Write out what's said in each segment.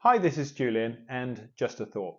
Hi, this is Julien and Just a Thought.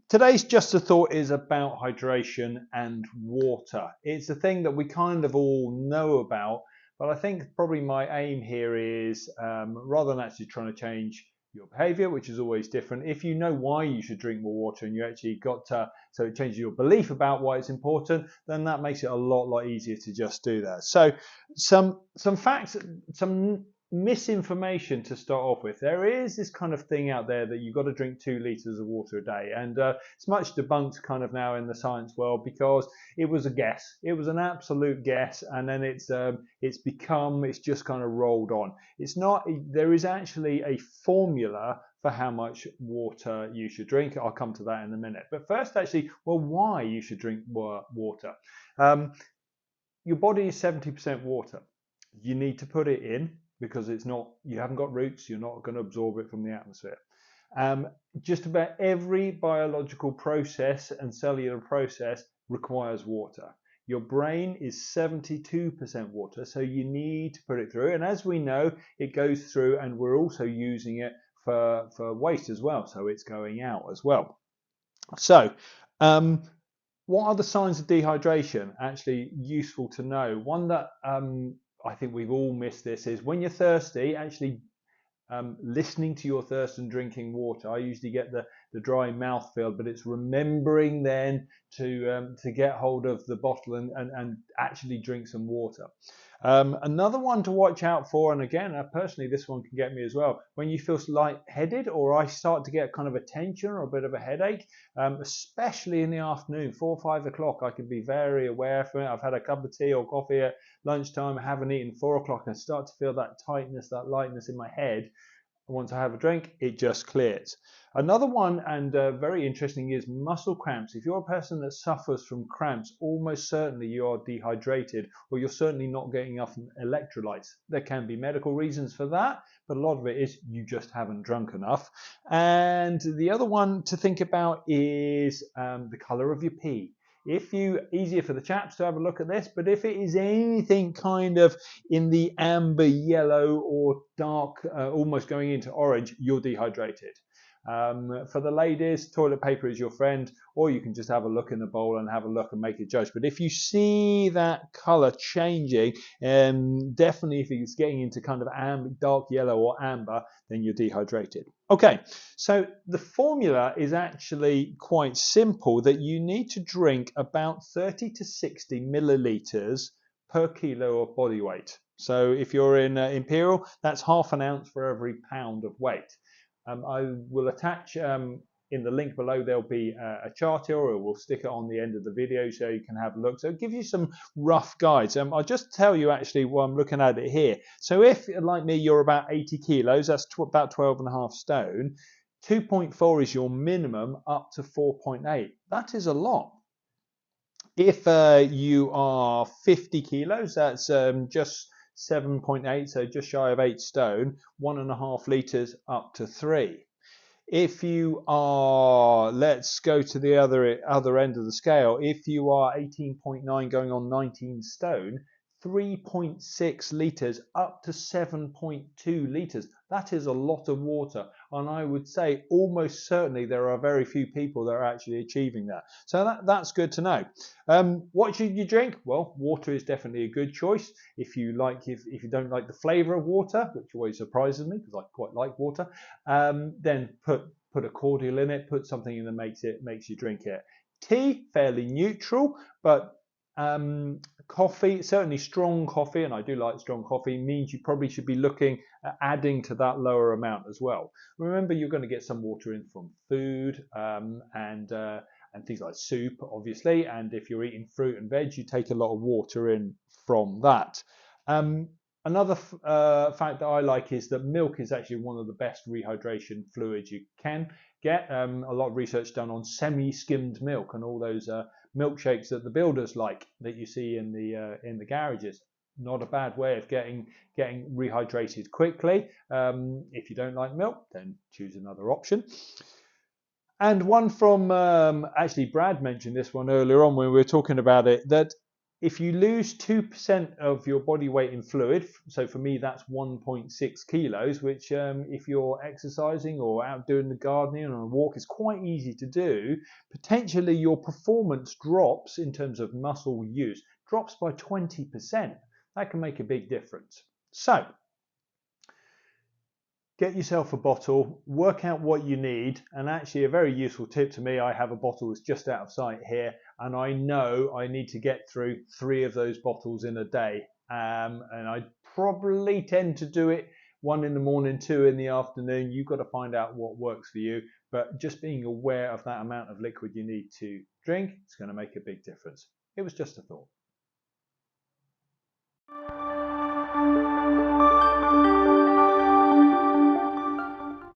Today's Just a Thought is about hydration and water. It's a thing that we kind of all know about, but I think probably my aim here is rather than actually trying to change your behavior, which is always different, if you know why you should drink more water and you actually so it changes your belief about why it's important, then that makes it a lot easier to just do that. So some facts, some misinformation to start off with. There is this kind of thing out there that you've got to drink 2 litres of water a day, and it's much debunked kind of now in the science world because it was a guess. It was an absolute guess, and then it's just kind of rolled on. It's not. There is actually a formula for how much water you should drink. I'll come to that in a minute. But first, actually, well, why you should drink more water? Your body is 70% water. You need to put it in because you haven't got roots, you're not going to absorb it from the atmosphere. Just about every biological process and cellular process requires water. Your brain is 72% water, so you need to put it through. And as we know, it goes through, and we're also using it for waste as well, so it's going out as well. So, what are the signs of dehydration? Actually, useful to know. One that I think we've all missed this is when you're thirsty, actually listening to your thirst and drinking water. I usually get the dry mouth feel, but it's remembering then to get hold of the bottle and actually drink some water. Another one to watch out for, and again, personally, this one can get me as well, when you feel lightheaded or I start to get kind of a tension or a bit of a headache, especially in the afternoon, 4 or 5 o'clock, I can be very aware from it. I've had a cup of tea or coffee at lunchtime, I haven't eaten, 4 o'clock, I start to feel that tightness, that lightness in my head. Once I have a drink, it just clears. Another one, and very interesting, is muscle cramps. If you're a person that suffers from cramps, almost certainly you are dehydrated, or you're certainly not getting enough electrolytes. There can be medical reasons for that, but a lot of it is you just haven't drunk enough. And the other one to think about is the colour of your pee. Easier for the chaps to have a look at this, but if it is anything kind of in the amber yellow or dark, almost going into orange, you're dehydrated. For the ladies, toilet paper is your friend, or you can just have a look in the bowl and have a look and make a judge. But if you see that colour changing, definitely if it's getting into kind of dark yellow or amber, then you're dehydrated. Okay, so the formula is actually quite simple, that you need to drink about 30 to 60 millilitres per kilo of body weight. So if you're in Imperial, that's half an ounce for every pound of weight. I will attach in the link below, there'll be a chart here, or we'll stick it on the end of the video so you can have a look. So it gives you some rough guides. I'll just tell you actually while I'm looking at it here. So if, like me, you're about 80 kilos, that's about 12.5 stone, 2.4 is your minimum up to 4.8. That is a lot. If you are 50 kilos, that's just 7.8, so just shy of 8 stone, 1.5 litres up to 3. If you are, let's go to the other end of the scale, if you are 18.9 going on 19 stone, 3.6 litres up to 7.2 litres. That is a lot of water, and I would say almost certainly there are very few people that are actually achieving that. So that's good to know. What should you drink? Well, water is definitely a good choice. If you don't like the flavour of water, which always surprises me because I quite like water, then put a cordial in it, put something in that makes you drink it. Tea, fairly neutral, but coffee, certainly strong coffee, and I do like strong coffee, means you probably should be looking at adding to that lower amount as well. Remember, you're going to get some water in from food and things like soup, obviously, and if you're eating fruit and veg, you take a lot of water in from that. Another fact that I like is that milk is actually one of the best rehydration fluids you can get. A lot of research done on semi-skimmed milk and all those milkshakes that the builders like that you see in the garages. not a bad way of getting rehydrated quickly. If you don't like milk, then choose another option. And one from, actually Brad mentioned this one earlier on when we were talking about it, that if you lose 2% of your body weight in fluid, so for me that's 1.6 kilos, which if you're exercising or out doing the gardening or on a walk is quite easy to do, potentially your performance drops in terms of muscle use, drops by 20%. That can make a big difference. So get yourself a bottle, work out what you need, and actually a very useful tip to me, I have a bottle that's just out of sight here, and I know I need to get through 3 of those bottles in a day, and I probably tend to do it 1 in the morning, 2 in the afternoon. You've got to find out what works for you, but just being aware of that amount of liquid you need to drink is going to make a big difference. It was just a thought.